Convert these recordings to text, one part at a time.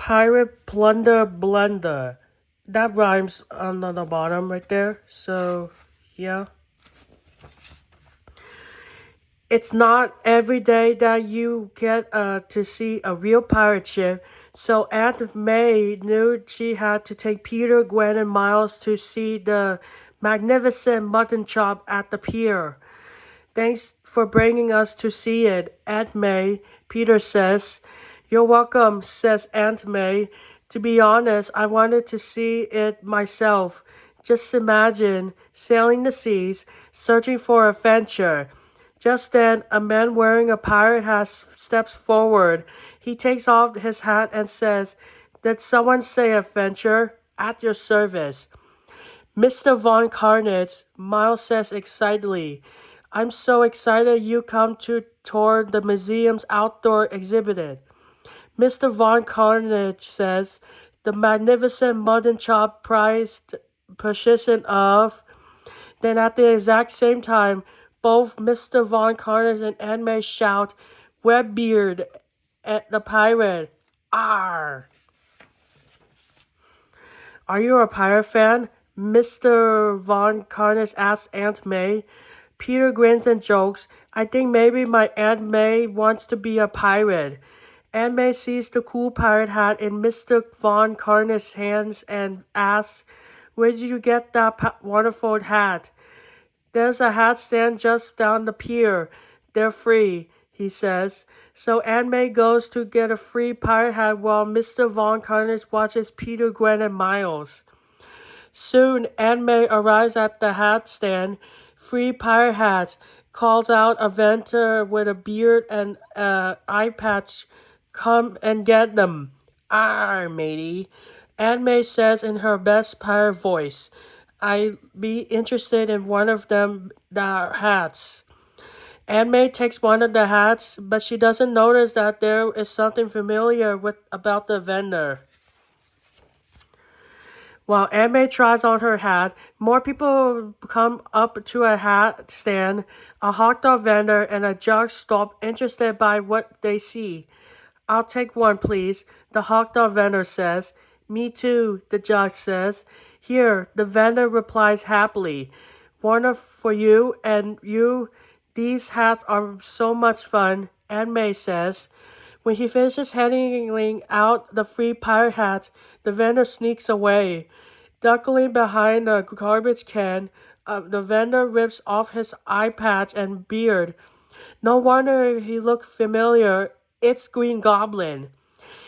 Pirate Plunder Blunder. That rhymes on the bottom right there. So, yeah. It's not every day that you get to see a real pirate ship. So Aunt May knew she had to take Peter, Gwen, and Miles to see the magnificent mutton chop at the pier. Thanks for bringing us to see it, Aunt May, Peter says. You're welcome, says Aunt May. To be honest, I wanted to see it myself. Just imagine sailing the seas, searching for adventure. Just then, a man wearing a pirate hat steps forward. He takes off his hat and says, Did someone say adventure? At your service. Mr. Von Carnage, Miles says excitedly. I'm so excited you come to tour the museum's outdoor exhibit. Mr. Von Carnage says, the magnificent mutton chop prized possession of. Then at the exact same time, both Mr. Von Carnage and Aunt May shout, Webbeard at the pirate. Arr! Are you a pirate fan? Mr. Von Carnage asks Aunt May. Peter grins and jokes. I think maybe my Aunt May wants to be a pirate. Aunt May sees the cool pirate hat in Mr. Von Carnage's hands and asks, Where did you get that wonderful hat? There's a hat stand just down the pier. They're free, he says. So Aunt May goes to get a free pirate hat while Mr. Von Carnage watches Peter, Gwen, and Miles. Soon, Aunt May arrives at the hat stand. Free pirate hats, calls out a vendor with a beard and eye patch. Come and get them. Arr, matey. Aunt May says in her best pirate voice. I'd be interested in one of them hats. Aunt May takes one of the hats, but she doesn't notice that there is something familiar about the vendor. While Aunt May tries on her hat, more people come up to a hat stand. A hot dog vendor and a judge stop interested by what they see. I'll take one, please, the hot dog vendor says. Me too, the judge says. Here, the vendor replies happily. One for you and you. These hats are so much fun, Aunt May says. When he finishes handing out the free pirate hats, the vendor sneaks away. Duckling behind a garbage can, the vendor rips off his eye patch and beard. No wonder he looked familiar. It's Green Goblin.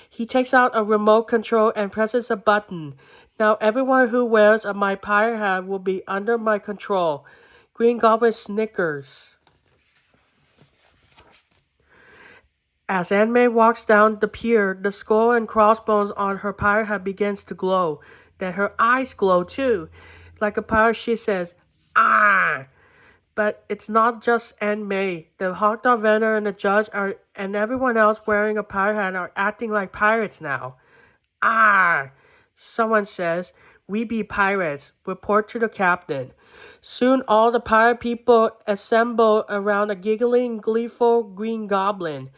He takes out a remote control and presses a button. Now everyone who wears my pirate hat will be under my control. Green Goblin snickers. As Aunt May walks down the pier, the skull and crossbones on her pirate hat begins to glow. Then her eyes glow too. Like a pirate, she says, Ah! But it's not just Aunt May. The hot dog vendor and the judge and everyone else wearing a pirate hat are acting like pirates now. Ah! Someone says, We be pirates. Report to the captain. Soon all the pirate people assemble around a giggling, gleeful Green Goblin.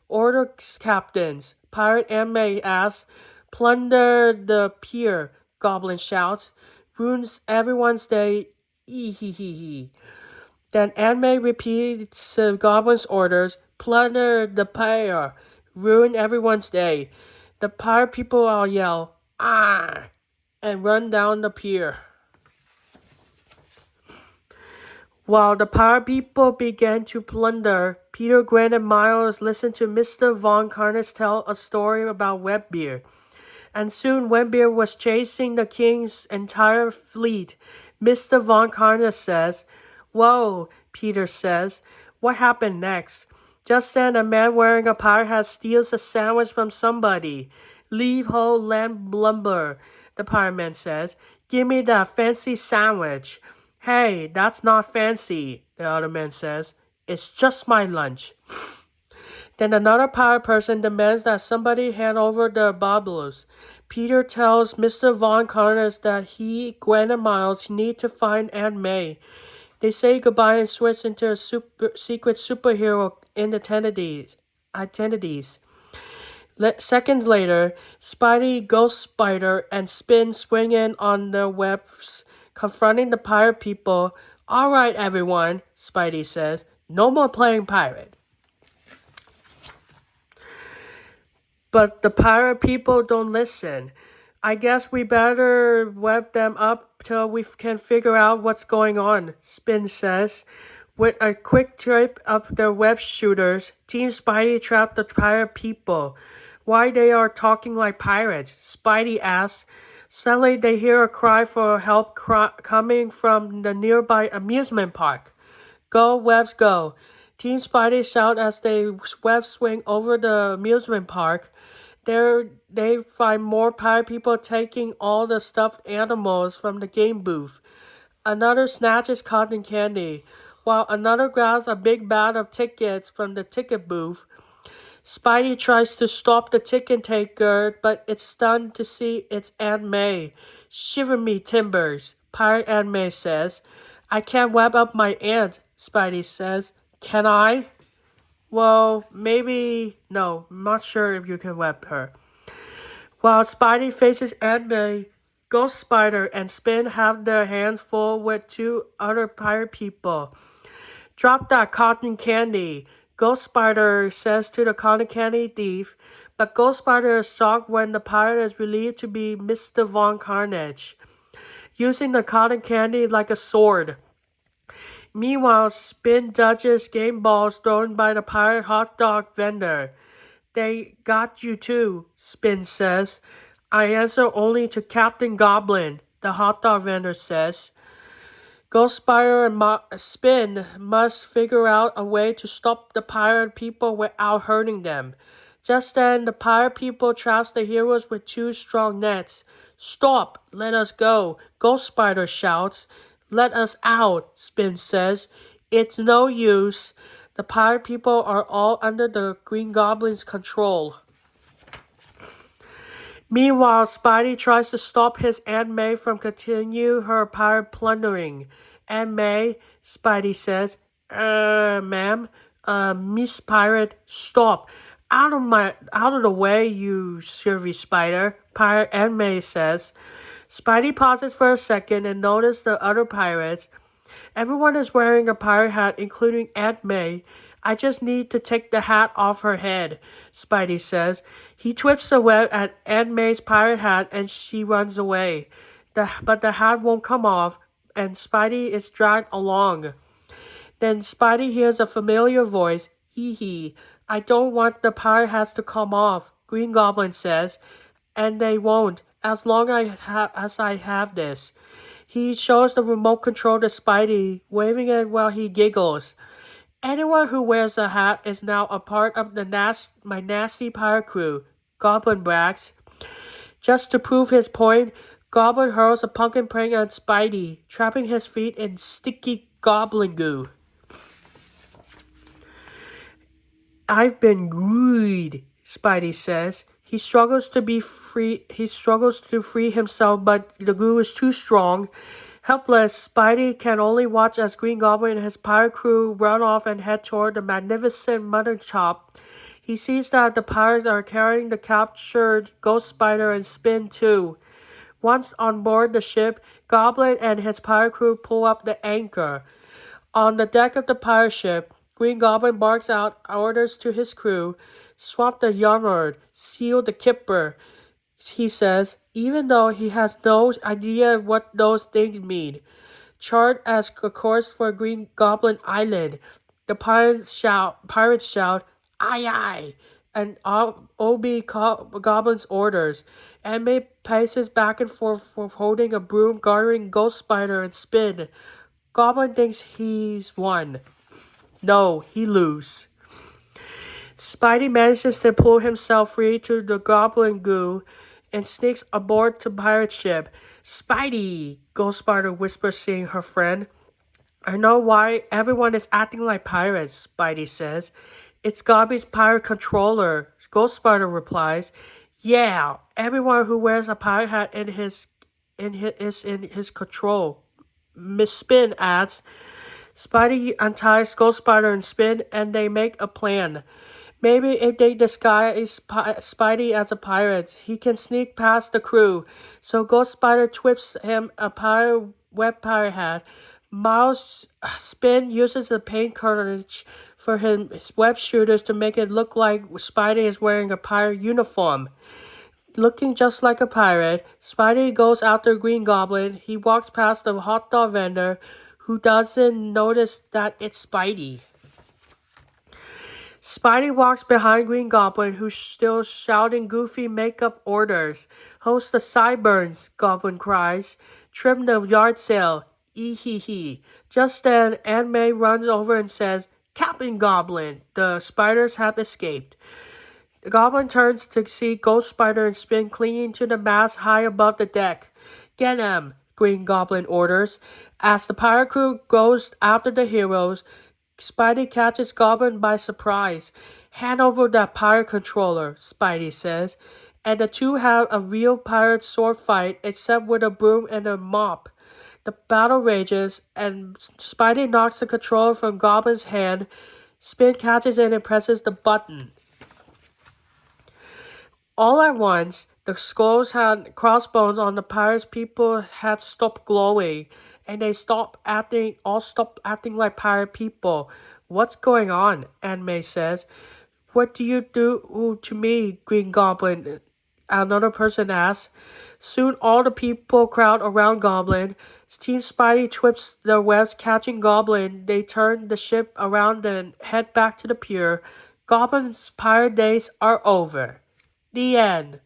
Order, captains. Pirate Aunt May asks. Plunder the pier, Goblin shouts. Ruins everyone's day. Ee-hee-hee-hee. Then Aunt May repeats the Goblin's orders. Plunder the pier. Ruin everyone's day. The pirate people all yell, Ah! And run down the pier. While the pirate people began to plunder, Peter, Gwen, and Miles listened to Mr. Von Carnage tell a story about Webbeard. And soon Webbeard was chasing the king's entire fleet. Mr. Von Carnage says, Whoa, Peter says. What happened next? Just then, a man wearing a pirate hat steals a sandwich from somebody. Leave whole lamb lumber, the pirate man says. Give me that fancy sandwich. Hey, that's not fancy, the other man says. It's just my lunch. Then another pirate person demands that somebody hand over the baubles. Peter tells Mr. Von Carnage that he, Gwen, and Miles need to find Aunt May. They say goodbye and switch into a secret superhero identities. Seconds later, Spidey, Ghost Spider, and Spin swing in on their webs, confronting the pirate people. All right, everyone, Spidey says. No more playing pirate. But the pirate people don't listen. I guess we better web them up till we can figure out what's going on, Spin says. With a quick trip up their web shooters, Team Spidey trapped the pirate people. Why they are talking like pirates? Spidey asks. Suddenly they hear a cry for help coming from the nearby amusement park. Go, webs, go. Team Spidey shout as they web swing over the amusement park. There they find more pirate people taking all the stuffed animals from the game booth. Another snatches cotton candy, while another grabs a big bag of tickets from the ticket booth. Spidey tries to stop the ticket taker, but it's stunned to see it's Aunt May. Shiver me timbers, Pirate Aunt May says. I can't web up my aunt, Spidey says. Can I? Well, maybe. No, I'm not sure if you can web her. While Spidey faces Aunt May, Ghost Spider and Spin have their hands full with two other pirate people. Drop that cotton candy, Ghost Spider says to the cotton candy thief, but Ghost Spider is shocked when the pirate is believed to be Mr. Von Carnage, using the cotton candy like a sword. Meanwhile, Spin dodges game balls thrown by the pirate hot dog vendor. They got you too, Spin says. I answer only to Captain Goblin, the hot dog vendor says. Ghost Spider and Spin must figure out a way to stop the pirate people without hurting them. Just then, the pirate people traps the heroes with two strong nets. Stop! Let us go! Ghost Spider shouts. Let us out, Spin says. It's no use. The pirate people are all under the Green Goblin's control. Meanwhile, Spidey tries to stop his Aunt May from continue her pirate plundering. Aunt May, Spidey says, ma'am, Miss Pirate, stop. Out of the way, you scurvy spider, Pirate Aunt May says. Spidey pauses for a second and notices the other pirates. Everyone is wearing a pirate hat, including Aunt May. I just need to take the hat off her head, Spidey says. He twists the web at Aunt May's pirate hat and she runs away. But the hat won't come off and Spidey is dragged along. Then Spidey hears a familiar voice. Hee hee. I don't want the pirate hats to come off, Green Goblin says. And they won't, as long as I have this. He shows the remote control to Spidey, waving it while he giggles. Anyone who wears a hat is now a part of my nasty pirate crew, Goblin brags. Just to prove his point, Goblin hurls a pumpkin prank on Spidey, trapping his feet in sticky goblin goo. I've been good, Spidey says. He struggles to free himself, but the goo is too strong. Helpless, Spidey can only watch as Green Goblin and his pirate crew run off and head toward the magnificent mutton chop. He sees that the pirates are carrying the captured Ghost Spider and Spin too. Once on board the ship, Goblin and his pirate crew pull up the anchor. On the deck of the pirate ship, Green Goblin barks out orders to his crew. Swap the yarnard, seal the kipper, he says, even though he has no idea what those things mean. Chart as a course for Green Goblin Island. The pirates shout, aye aye, and obey Goblin's orders. And May paces back and forth holding a broom guarding Ghost Spider and Spin. Goblin thinks he's won. No, he lose. Spidey manages to pull himself free to the goblin goo and sneaks aboard the pirate ship. Spidey, Ghost Spider whispers seeing her friend. I know why everyone is acting like pirates, Spidey says. It's Gobby's pirate controller, Ghost Spider replies. Yeah, everyone who wears a pirate hat is in his control. Miss Spin adds. Spidey unties Ghost Spider and Spin and they make a plan. Maybe if they disguise Spidey as a pirate, he can sneak past the crew. So Ghost Spider whips him a web pirate hat. Miles Spin uses the paint cartridge for his web shooters to make it look like Spidey is wearing a pirate uniform. Looking just like a pirate, Spidey goes after Green Goblin. He walks past the hot dog vendor, who doesn't notice that it's Spidey. Spidey walks behind Green Goblin, who's still shouting goofy makeup orders. Host the sideburns, Goblin cries. Trim the yard sale. Ee-hee-hee. Just then, Aunt May runs over and says, Captain Goblin, the spiders have escaped. The Goblin turns to see Ghost Spider and Spin clinging to the mast high above the deck. Get 'em, Green Goblin orders. As the pirate crew goes after the heroes, Spidey catches Goblin by surprise. Hand over that pirate controller, Spidey says, and the two have a real pirate sword fight except with a broom and a mop. The battle rages, and Spidey knocks the controller from Goblin's hand. Spin catches it and presses the button. All at once, the skulls had crossbones on the pirates' people had stopped glowing, and they stopped acting like pirate people. What's going on? Aunt May says. What do you do to me, Green Goblin? Another person asks. Soon all the people crowd around Goblin. Team Spidey twists their webs catching Goblin. They turn the ship around and head back to the pier. Goblin's pirate days are over. The end.